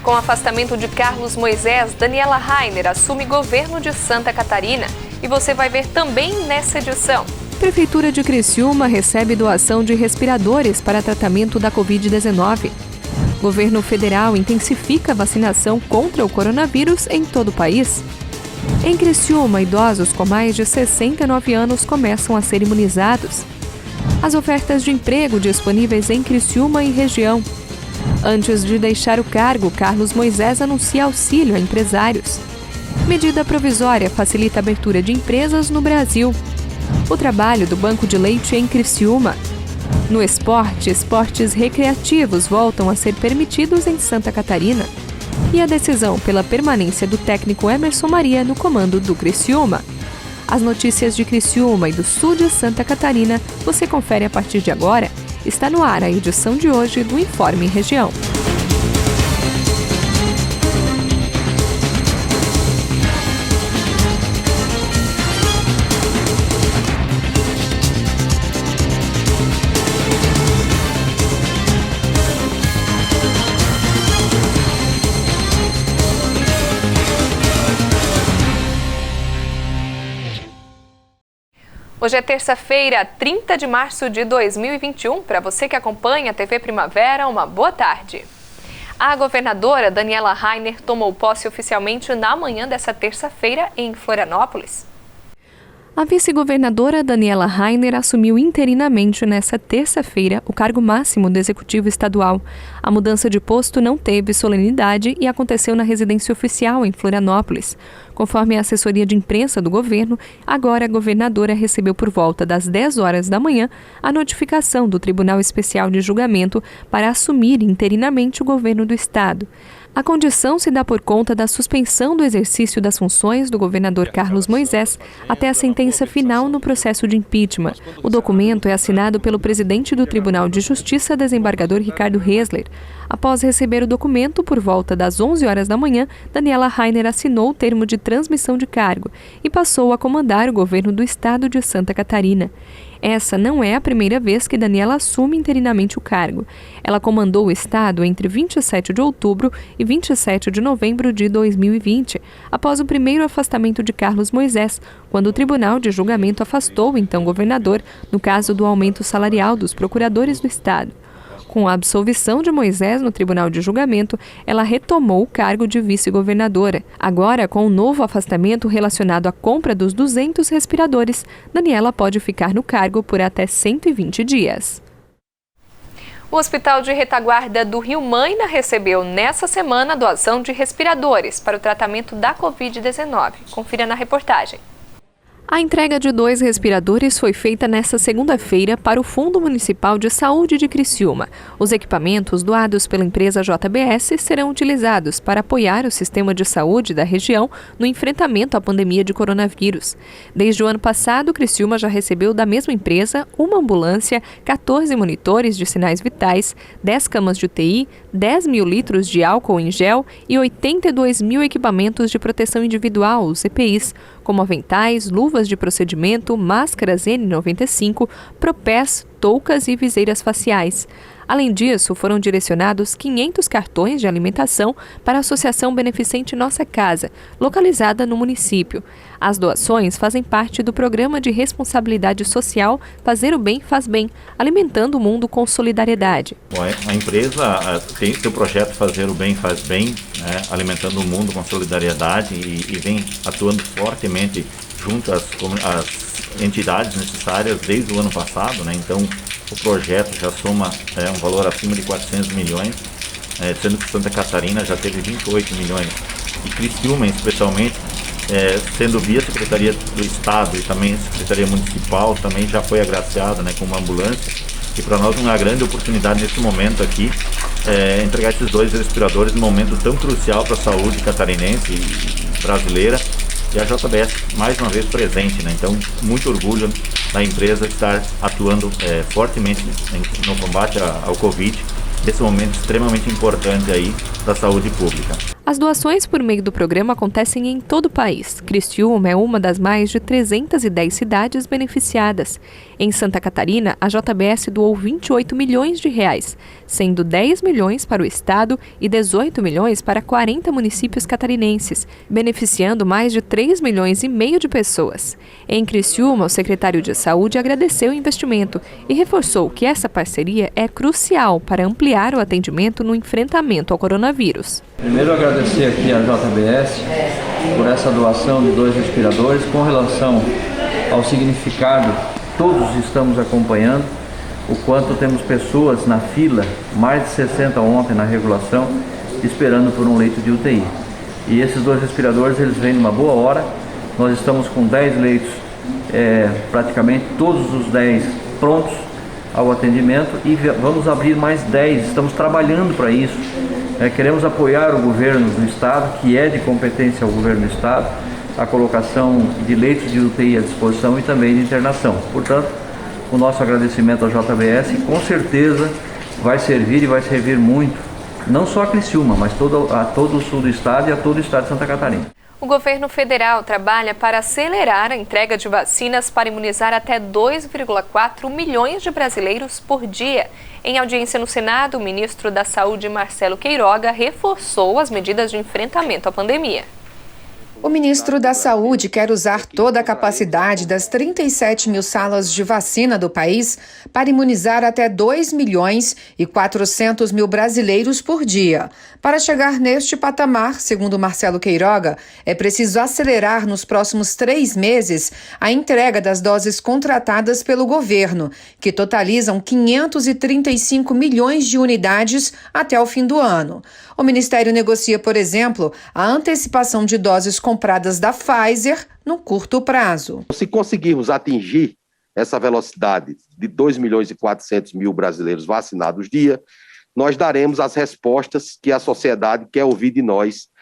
Com o afastamento de Carlos Moisés, Daniela Rainer assume governo de Santa Catarina. E você vai ver também nessa edição. Prefeitura de Criciúma recebe doação de respiradores para tratamento da Covid-19. Governo federal intensifica a vacinação contra o coronavírus em todo o país. Em Criciúma, idosos com mais de 69 anos começam a ser imunizados. As ofertas de emprego disponíveis em Criciúma e região. Antes de deixar o cargo, Carlos Moisés anuncia auxílio a empresários. Medida provisória facilita a abertura de empresas no Brasil. O trabalho do Banco de Leite em Criciúma. No esporte, esportes recreativos voltam a ser permitidos em Santa Catarina. E a decisão pela permanência do técnico Emerson Maria no comando do Criciúma. As notícias de Criciúma e do sul de Santa Catarina você confere a partir de agora. Está no ar a edição de hoje do Informe Região. Hoje é terça-feira, 30 de março de 2021. Para você que acompanha a TV Primavera, uma boa tarde. A governadora Daniela Rainer tomou posse oficialmente na manhã dessa terça-feira em Florianópolis. A vice-governadora Daniela Rainer assumiu interinamente nesta terça-feira o cargo máximo do Executivo Estadual. A mudança de posto não teve solenidade e aconteceu na residência oficial em Florianópolis. Conforme a assessoria de imprensa do governo, agora a governadora recebeu por volta das 10 horas da manhã a notificação do Tribunal Especial de Julgamento para assumir interinamente o governo do estado. A condição se dá por conta da suspensão do exercício das funções do governador Carlos Moisés até a sentença final no processo de impeachment. O documento é assinado pelo presidente do Tribunal de Justiça, desembargador Ricardo Hesler. Após receber o documento, por volta das 11 horas da manhã, Daniela Rainer assinou o termo de transmissão de cargo e passou a comandar o governo do estado de Santa Catarina. Essa não é a primeira vez que Daniela assume interinamente o cargo. Ela comandou o estado entre 27 de outubro e 27 de novembro de 2020, após o primeiro afastamento de Carlos Moisés, quando o Tribunal de Julgamento afastou o então governador no caso do aumento salarial dos procuradores do estado. Com a absolvição de Moisés no Tribunal de Julgamento, ela retomou o cargo de vice-governadora. Agora, com o novo afastamento relacionado à compra dos 200 respiradores, Daniela pode ficar no cargo por até 120 dias. O Hospital de Retaguarda do Rio Maina recebeu nessa semana a doação de respiradores para o tratamento da Covid-19. Confira na reportagem. A entrega de 2 respiradores foi feita nesta segunda-feira para o Fundo Municipal de Saúde de Criciúma. Os equipamentos doados pela empresa JBS serão utilizados para apoiar o sistema de saúde da região no enfrentamento à pandemia de coronavírus. Desde o ano passado, Criciúma já recebeu da mesma empresa uma ambulância, 14 monitores de sinais vitais, 10 camas de UTI, 10 mil litros de álcool em gel e 82 mil equipamentos de proteção individual, os EPIs, como aventais, luvas de procedimento, máscaras N95, propés, toucas e viseiras faciais. Além disso, foram direcionados 500 cartões de alimentação para a Associação Beneficente Nossa Casa, localizada no município. As doações fazem parte do Programa de Responsabilidade Social Fazer o Bem Faz Bem, alimentando o mundo com solidariedade. A empresa tem seu projeto Fazer o Bem Faz Bem, né, alimentando o mundo com solidariedade e vem atuando fortemente junto às entidades necessárias desde o ano passado, né? Então o projeto já soma um valor acima de 400 milhões, sendo que Santa Catarina já teve 28 milhões. E Criciúma, especialmente, sendo via Secretaria do Estado e também Secretaria Municipal, também já foi agraciada, né, com uma ambulância. E para nós uma grande oportunidade nesse momento aqui entregar esses 2 respiradores num momento tão crucial para a saúde catarinense e brasileira. E a JBS mais uma vez presente, né? Então, muito orgulho da empresa estar atuando fortemente no combate ao Covid, nesse momento extremamente importante aí da saúde pública. As doações por meio do programa acontecem em todo o país. Criciúma é uma das mais de 310 cidades beneficiadas. Em Santa Catarina, a JBS doou 28 milhões de reais, sendo 10 milhões para o estado e 18 milhões para 40 municípios catarinenses, beneficiando mais de 3 milhões e meio de pessoas. Em Criciúma, o secretário de Saúde agradeceu o investimento e reforçou que essa parceria é crucial para ampliar o atendimento no enfrentamento ao coronavírus. Primeiro, agradecer aqui à JBS por essa doação de 2 respiradores. Com relação ao significado, todos estamos acompanhando o quanto temos pessoas na fila, mais de 60 ontem na regulação, esperando por um leito de UTI. E esses 2 respiradores, eles vêm numa boa hora. Nós estamos com 10 leitos, praticamente todos os 10 prontos ao atendimento, e vamos abrir mais 10, estamos trabalhando para isso. Queremos apoiar o governo do estado, que é de competência ao governo do estado, a colocação de leitos de UTI à disposição e também de internação. Portanto, o nosso agradecimento ao JBS, com certeza vai servir e vai servir muito, não só a Criciúma, mas a todo o sul do estado e a todo o estado de Santa Catarina. O governo federal trabalha para acelerar a entrega de vacinas para imunizar até 2,4 milhões de brasileiros por dia. Em audiência no Senado, o ministro da Saúde, Marcelo Queiroga, reforçou as medidas de enfrentamento à pandemia. O ministro da Saúde quer usar toda a capacidade das 37 mil salas de vacina do país para imunizar até 2 milhões e 400 mil brasileiros por dia. Para chegar neste patamar, segundo Marcelo Queiroga, é preciso acelerar nos próximos 3 meses a entrega das doses contratadas pelo governo, que totalizam 535 milhões de unidades até o fim do ano. O Ministério negocia, por exemplo, a antecipação de doses compradas da Pfizer no curto prazo. Se conseguirmos atingir essa velocidade de 2 milhões e 400 mil brasileiros vacinados dia, nós daremos as respostas que a sociedade quer ouvir de nós,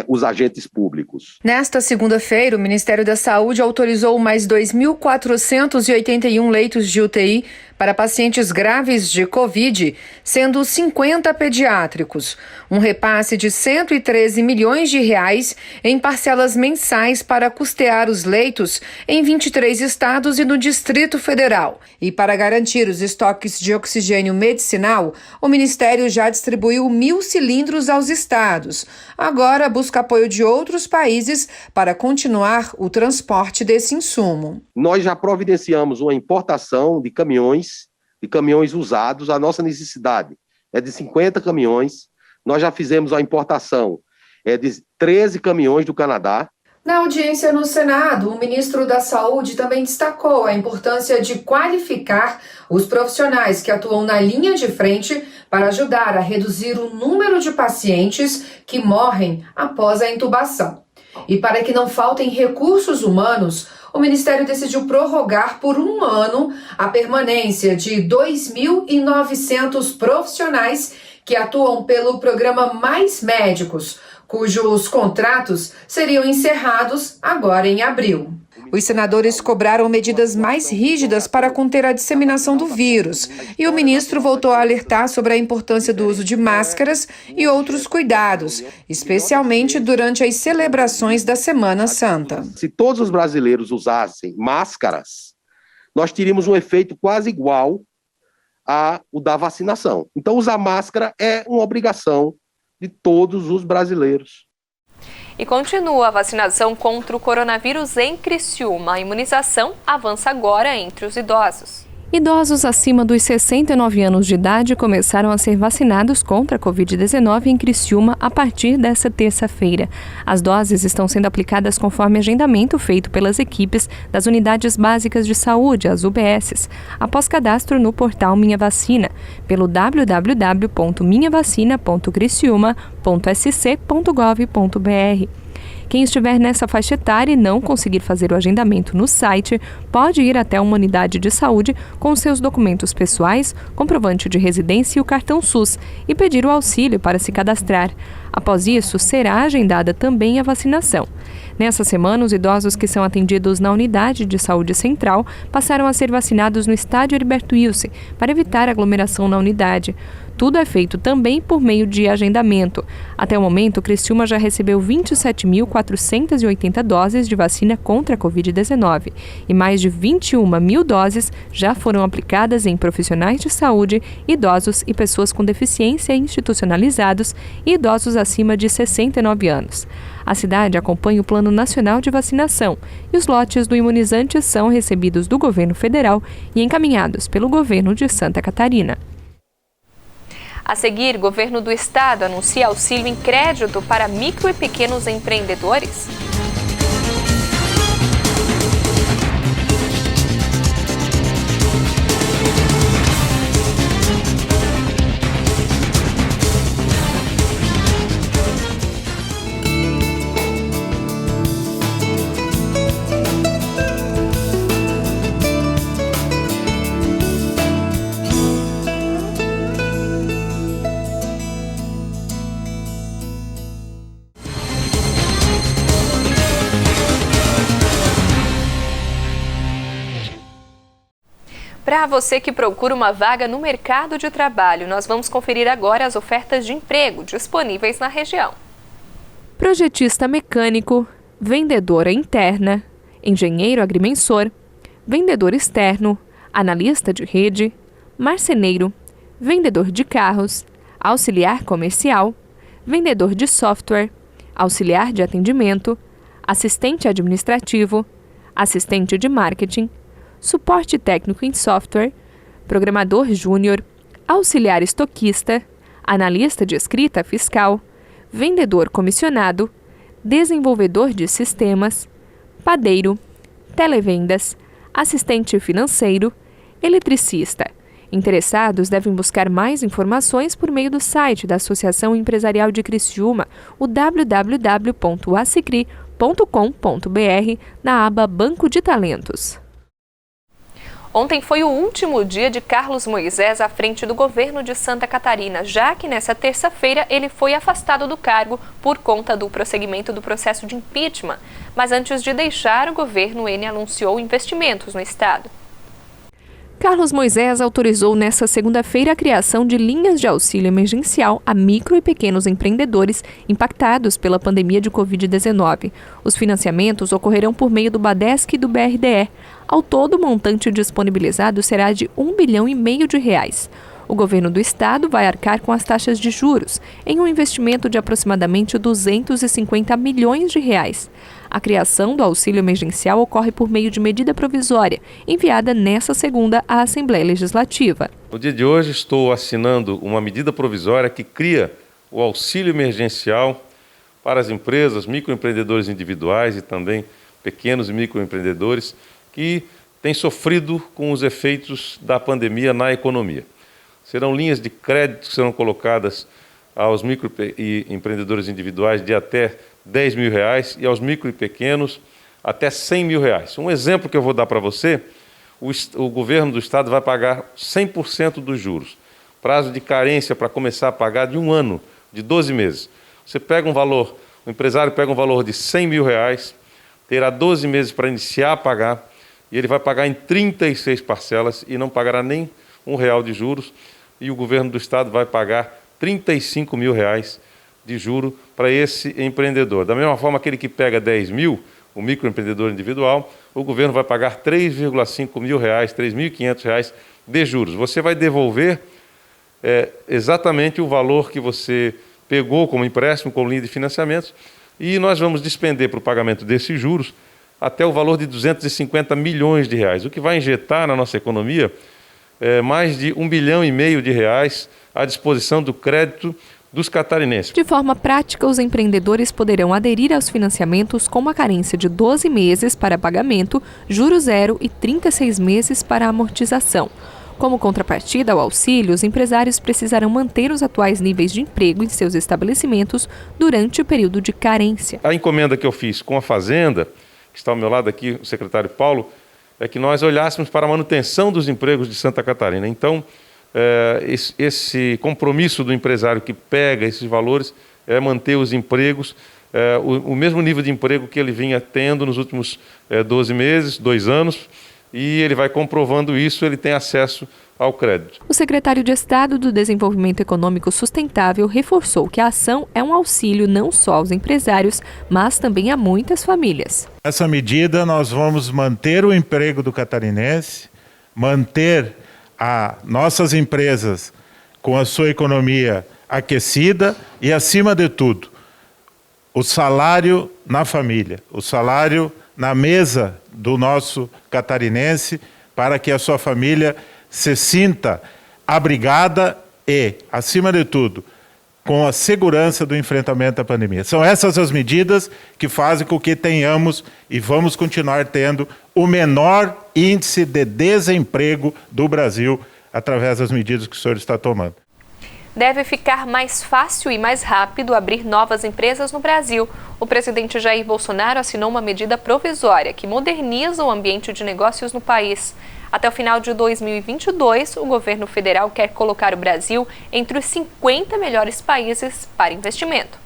os agentes públicos. Nesta segunda-feira, o Ministério da Saúde autorizou mais 2.481 leitos de UTI para pacientes graves de Covid, sendo 50 pediátricos. Um repasse de 113 milhões de reais em parcelas mensais para custear os leitos em 23 estados e no Distrito Federal. E para garantir os estoques de oxigênio medicinal, o Ministério já distribuiu 1.000 cilindros aos estados. Agora busca apoio de outros países para continuar o transporte desse insumo. Nós já providenciamos uma importação de caminhões usados. A nossa necessidade é de 50 caminhões. Nós já fizemos a importação de 13 caminhões do Canadá. Na audiência no Senado, o ministro da Saúde também destacou a importância de qualificar os profissionais que atuam na linha de frente para ajudar a reduzir o número de pacientes que morrem após a intubação. E para que não faltem recursos humanos, o Ministério decidiu prorrogar por 1 ano a permanência de 2.900 profissionais que atuam pelo programa Mais Médicos, cujos contratos seriam encerrados agora em abril. Os senadores cobraram medidas mais rígidas para conter a disseminação do vírus, e o ministro voltou a alertar sobre a importância do uso de máscaras e outros cuidados, especialmente durante as celebrações da Semana Santa. Se todos os brasileiros usassem máscaras, nós teríamos um efeito quase igual ao da vacinação. Então, usar máscara é uma obrigação de todos os brasileiros. E continua a vacinação contra o coronavírus em Criciúma. A imunização avança agora entre os idosos. Idosos acima dos 69 anos de idade começaram a ser vacinados contra a Covid-19 em Criciúma a partir desta terça-feira. As doses estão sendo aplicadas conforme agendamento feito pelas equipes das Unidades Básicas de Saúde, as UBSs, após cadastro no portal Minha Vacina, pelo www.minhavacina.criciúma.sc.gov.br. Quem estiver nessa faixa etária e não conseguir fazer o agendamento no site, pode ir até uma unidade de saúde com seus documentos pessoais, comprovante de residência e o cartão SUS e pedir o auxílio para se cadastrar. Após isso, será agendada também a vacinação. Nessa semana, os idosos que são atendidos na unidade de saúde central passaram a ser vacinados no estádio Heriberto Wilson para evitar aglomeração na unidade. Tudo é feito também por meio de agendamento. Até o momento, Criciúma já recebeu 27.480 doses de vacina contra a Covid-19 e mais de 21 mil doses já foram aplicadas em profissionais de saúde, idosos e pessoas com deficiência institucionalizados e idosos acima de 69 anos. A cidade acompanha o Plano Nacional de Vacinação e os lotes do imunizante são recebidos do governo federal e encaminhados pelo governo de Santa Catarina. A seguir, o governo do estado anuncia auxílio em crédito para micro e pequenos empreendedores. Para você que procura uma vaga no mercado de trabalho, nós vamos conferir agora as ofertas de emprego disponíveis na região. Projetista mecânico, vendedora interna, engenheiro agrimensor, vendedor externo, analista de rede, marceneiro, vendedor de carros, auxiliar comercial, vendedor de software, auxiliar de atendimento, assistente administrativo, assistente de marketing, suporte técnico em software, programador júnior, auxiliar estoquista, analista de escrita fiscal, vendedor comissionado, desenvolvedor de sistemas, padeiro, televendas, assistente financeiro, eletricista. Interessados devem buscar mais informações por meio do site da Associação Empresarial de Criciúma, o www.acicri.com.br, na aba Banco de Talentos. Ontem foi o último dia de Carlos Moisés à frente do governo de Santa Catarina, já que nessa terça-feira ele foi afastado do cargo por conta do prosseguimento do processo de impeachment. Mas antes de deixar o governo, ele anunciou investimentos no estado. Carlos Moisés autorizou nesta segunda-feira a criação de linhas de auxílio emergencial a micro e pequenos empreendedores impactados pela pandemia de Covid-19. Os financiamentos ocorrerão por meio do Badesc e do BRDE. Ao todo, o montante disponibilizado será de R$1,5 bilhão. O governo do estado vai arcar com as taxas de juros, em um investimento de aproximadamente R$250 milhões. A criação do auxílio emergencial ocorre por meio de medida provisória, enviada nesta segunda à Assembleia Legislativa. No dia de hoje estou assinando uma medida provisória que cria o auxílio emergencial para as empresas, microempreendedores individuais e também pequenos e microempreendedores que têm sofrido com os efeitos da pandemia na economia. Serão linhas de crédito que serão colocadas aos microempreendedores individuais de até R$10 mil e aos micro e pequenos até R$100 mil. Um exemplo que eu vou dar para você, o governo do estado vai pagar 100% dos juros. Prazo de carência para começar a pagar de 1 ano, de 12 meses. Você pega um valor, o empresário pega um valor de R$100 mil, terá 12 meses para iniciar a pagar e ele vai pagar em 36 parcelas e não pagará nem R$1 de juros e o governo do estado vai pagar R$35 mil de juro para esse empreendedor. Da mesma forma, aquele que pega 10 mil, o microempreendedor individual, o governo vai pagar R$3,5 mil, R$3.500 de juros. Você vai devolver exatamente o valor que você pegou como empréstimo, como linha de financiamentos, e nós vamos despender para o pagamento desses juros até o valor de R$250 milhões, o que vai injetar na nossa economia mais de R$1,5 bilhão à disposição do crédito dos catarinenses. De forma prática, os empreendedores poderão aderir aos financiamentos com uma carência de 12 meses para pagamento, juros zero e 36 meses para amortização. Como contrapartida ao auxílio, os empresários precisarão manter os atuais níveis de emprego em seus estabelecimentos durante o período de carência. A encomenda que eu fiz com a Fazenda, que está ao meu lado aqui, o secretário Paulo, é que nós olhássemos para a manutenção dos empregos de Santa Catarina. Então, esse compromisso do empresário que pega esses valores é manter os empregos, o mesmo nível de emprego que ele vinha tendo nos últimos 12 meses, 2 anos, e ele vai comprovando isso, ele tem acesso ao crédito. O secretário de Estado do Desenvolvimento Econômico Sustentável reforçou que a ação é um auxílio não só aos empresários, mas também a muitas famílias. Nessa medida, nós vamos manter o emprego do catarinense, manter nossas empresas com a sua economia aquecida e, acima de tudo, o salário na família, o salário na mesa do nosso catarinense, para que a sua família se sinta abrigada e, acima de tudo, com a segurança do enfrentamento à pandemia. São essas as medidas que fazem com que tenhamos e vamos continuar tendo o menor índice de desemprego do Brasil através das medidas que o senhor está tomando. Deve ficar mais fácil e mais rápido abrir novas empresas no Brasil. O presidente Jair Bolsonaro assinou uma medida provisória que moderniza o ambiente de negócios no país. Até o final de 2022, o governo federal quer colocar o Brasil entre os 50 melhores países para investimento.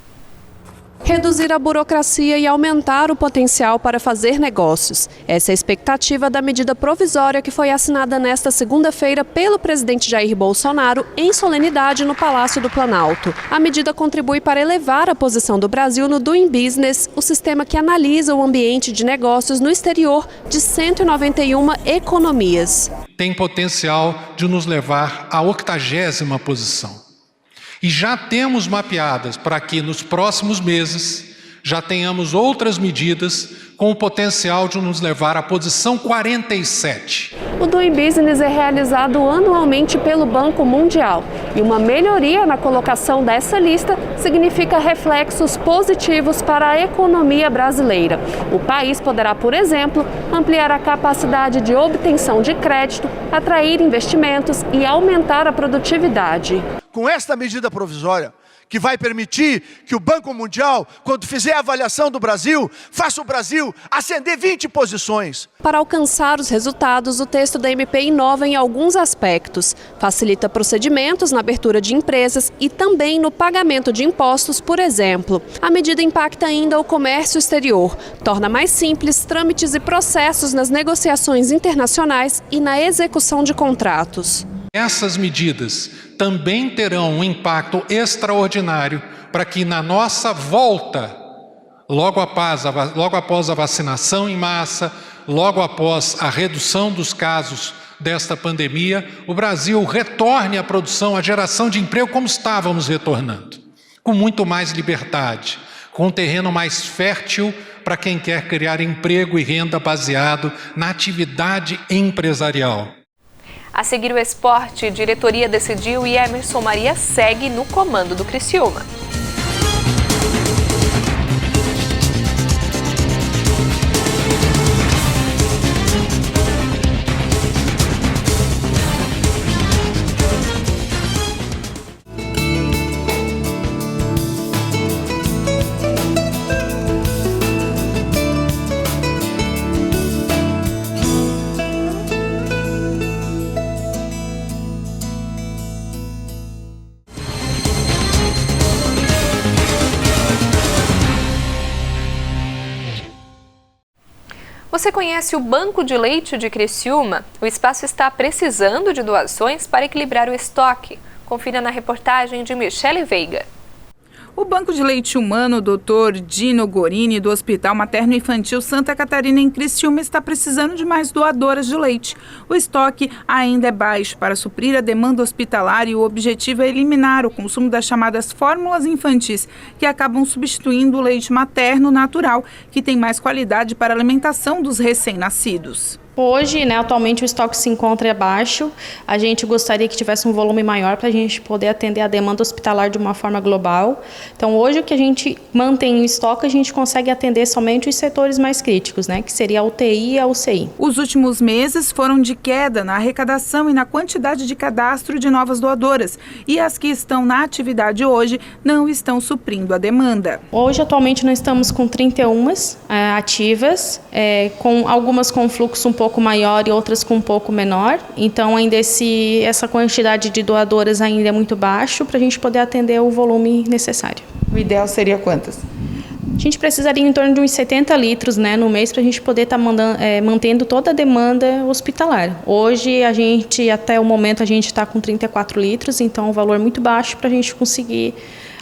Reduzir a burocracia e aumentar o potencial para fazer negócios. Essa é a expectativa da medida provisória que foi assinada nesta segunda-feira pelo presidente Jair Bolsonaro em solenidade no Palácio do Planalto. A medida contribui para elevar a posição do Brasil no Doing Business, o sistema que analisa o ambiente de negócios no exterior de 191 economias. Tem potencial de nos levar à 80ª posição. E já temos mapeadas para que nos próximos meses já tenhamos outras medidas com o potencial de nos levar à posição 47. O Doing Business é realizado anualmente pelo Banco Mundial e uma melhoria na colocação dessa lista significa reflexos positivos para a economia brasileira. O país poderá, por exemplo, ampliar a capacidade de obtenção de crédito, atrair investimentos e aumentar a produtividade. Com esta medida provisória, que vai permitir que o Banco Mundial, quando fizer a avaliação do Brasil, faça o Brasil ascender 20 posições. Para alcançar os resultados, o texto da MP inova em alguns aspectos. Facilita procedimentos na abertura de empresas e também no pagamento de impostos, por exemplo. A medida impacta ainda o comércio exterior, torna mais simples trâmites e processos nas negociações internacionais e na execução de contratos. Essas medidas também terão um impacto extraordinário para que na nossa volta, logo após a vacinação em massa, logo após a redução dos casos desta pandemia, o Brasil retorne à produção, à geração de emprego como estávamos retornando, com muito mais liberdade, com um terreno mais fértil para quem quer criar emprego e renda baseado na atividade empresarial. A seguir o esporte, diretoria decidiu e Emerson Maria segue no comando do Criciúma. Você conhece o Banco de Leite de Criciúma? O espaço está precisando de doações para equilibrar o estoque. Confira na reportagem de Michele Veiga. O Banco de Leite Humano Dr. Dino Gorini, do Hospital Materno Infantil Santa Catarina, em Criciúma, está precisando de mais doadoras de leite. O estoque ainda é baixo para suprir a demanda hospitalar e o objetivo é eliminar o consumo das chamadas fórmulas infantis, que acabam substituindo o leite materno natural, que tem mais qualidade para a alimentação dos recém-nascidos. Hoje, atualmente o estoque se encontra baixo. A gente gostaria que tivesse um volume maior para a gente poder atender a demanda hospitalar de uma forma global. Então, hoje o que a gente mantém em estoque, a gente consegue atender somente os setores mais críticos, que seria a UTI e a UCI. Os últimos meses foram de queda na arrecadação e na quantidade de cadastro de novas doadoras. E as que estão na atividade hoje não estão suprindo a demanda. Hoje, atualmente, nós estamos com 31 ativas, com algumas com fluxo um pouco maior e outras com um pouco menor. Então, ainda essa quantidade de doadoras ainda é muito baixo para a gente poder atender o volume necessário. O ideal seria quantas? A gente precisaria em torno de uns 70 litros, né, no mês para a gente poder estar mantendo toda a demanda hospitalar. Hoje, até o momento, a gente está com 34 litros, então é um valor muito baixo para a gente conseguir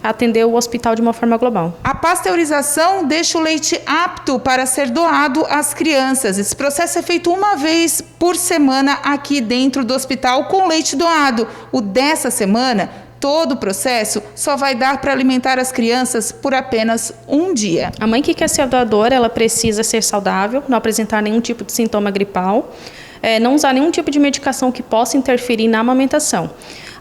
atender o hospital de uma forma global. A pasteurização deixa o leite apto para ser doado às crianças. Esse processo é feito uma vez por semana aqui dentro do hospital com leite doado. O dessa semana, todo o processo só vai dar para alimentar as crianças por apenas um dia. A mãe que quer ser doadora, ela precisa ser saudável, não apresentar nenhum tipo de sintoma gripal, não usar nenhum tipo de medicação que possa interferir na amamentação.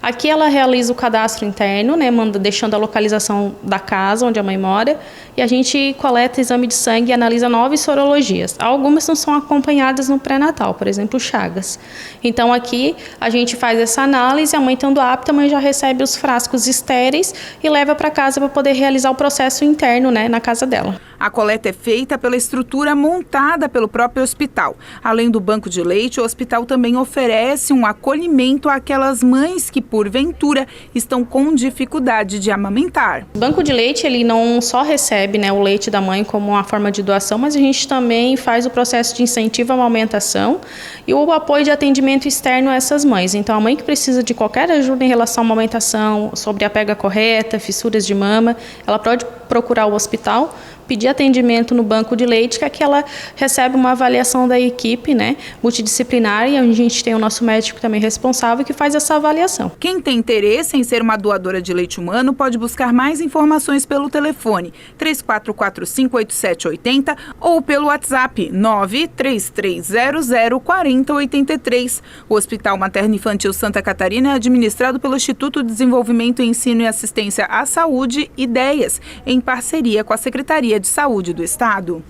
Aqui ela realiza o cadastro interno, né, deixando a localização da casa onde a mãe mora, e a gente coleta exame de sangue e analisa 9 sorologias. Algumas não são acompanhadas no pré-natal, por exemplo, Chagas. Então aqui a gente faz essa análise, a mãe estando apta, a mãe já recebe os frascos estéreis e leva para casa para poder realizar o processo interno, né, na casa dela. A coleta é feita pela estrutura montada pelo próprio hospital. Além do banco de leite, o hospital também oferece um acolhimento àquelas mães que, porventura, estão com dificuldade de amamentar. O banco de leite, ele não só recebe, né, o leite da mãe como uma forma de doação, mas a gente também faz o processo de incentivo à amamentação e o apoio de atendimento externo a essas mães. Então, a mãe que precisa de qualquer ajuda em relação à amamentação, sobre a pega correta, fissuras de mama, ela pode procurar o hospital, pedir atendimento no banco de leite, que aqui ela recebe uma avaliação da equipe, né, multidisciplinar, e a gente tem o nosso médico também responsável que faz essa avaliação. Quem tem interesse em ser uma doadora de leite humano pode buscar mais informações pelo telefone 34458780 ou pelo WhatsApp 933004083. O Hospital Materno Infantil Santa Catarina é administrado pelo Instituto de Desenvolvimento, Ensino e Assistência à Saúde, IDEAS, em parceria com a Secretaria de Saúde do Estado.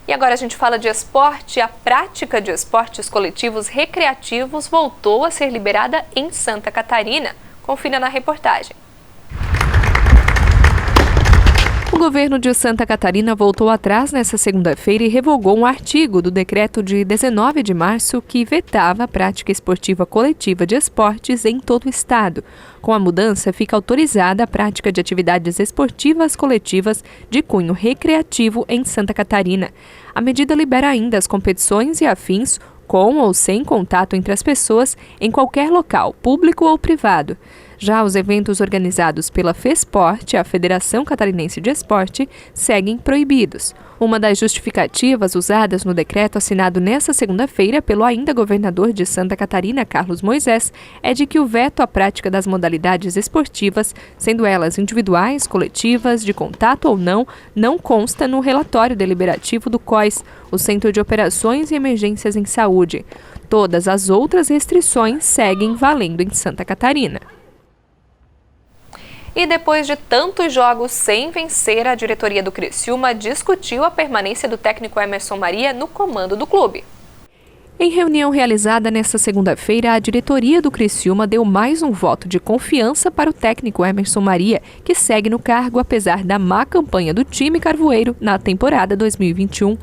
E agora a gente fala de esporte. A prática de esportes coletivos recreativos voltou a ser liberada em Santa Catarina. Confira na reportagem. O governo de Santa Catarina voltou atrás nesta segunda-feira e revogou um artigo do decreto de 19 de março que vetava a prática esportiva coletiva de esportes em todo o estado. Com a mudança, fica autorizada a prática de atividades esportivas coletivas de cunho recreativo em Santa Catarina. A medida libera ainda as competições e afins com ou sem contato entre as pessoas em qualquer local, público ou privado. Já os eventos organizados pela FESPORT, a Federação Catarinense de Esporte, seguem proibidos. Uma das justificativas usadas no decreto assinado nesta segunda-feira pelo ainda governador de Santa Catarina, Carlos Moisés, é de que o veto à prática das modalidades esportivas, sendo elas individuais, coletivas, de contato ou não consta no relatório deliberativo do COIS, o Centro de Operações e Emergências em Saúde. Todas as outras restrições seguem valendo em Santa Catarina. E depois de tantos jogos sem vencer, a diretoria do Criciúma discutiu a permanência do técnico Emerson Maria no comando do clube. Em reunião realizada nesta segunda-feira, a diretoria do Criciúma deu mais um voto de confiança para o técnico Emerson Maria, que segue no cargo apesar da má campanha do time carvoeiro na temporada 2021.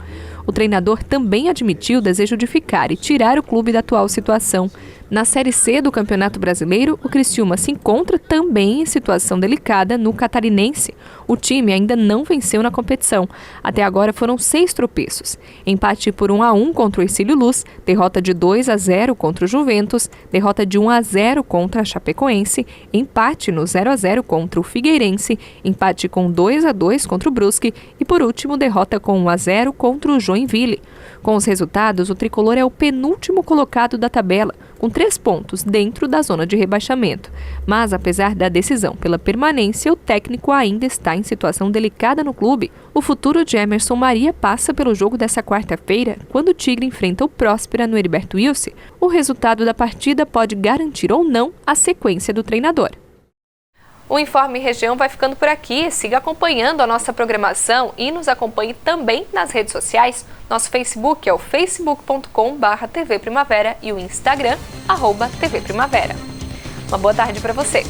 O treinador também admitiu o desejo de ficar e tirar o clube da atual situação. Na Série C do Campeonato Brasileiro, o Criciúma se encontra também em situação delicada no Catarinense. O time ainda não venceu na competição. Até agora foram 6 tropeços. Empate por 1-1 contra o Hercílio Luz, derrota de 2-0 contra o Juventus, derrota de 1-0 contra a Chapecoense, empate no 0-0 contra o Figueirense, empate com 2-2 contra o Brusque e, por último, derrota com 1-0 contra o Joinville. Com os resultados, o tricolor é o penúltimo colocado da tabela, com 3 pontos dentro da zona de rebaixamento. Mas, apesar da decisão pela permanência, o técnico ainda está em situação delicada no clube. O futuro de Emerson Maria passa pelo jogo dessa quarta-feira, quando o Tigre enfrenta o Próspera no Heriberto Wilson. O resultado da partida pode garantir ou não a sequência do treinador. O Informe Região vai ficando por aqui. Siga acompanhando a nossa programação e nos acompanhe também nas redes sociais. Nosso Facebook é o facebook.com/tvprimavera e o Instagram, @tvprimavera. Uma boa tarde para você.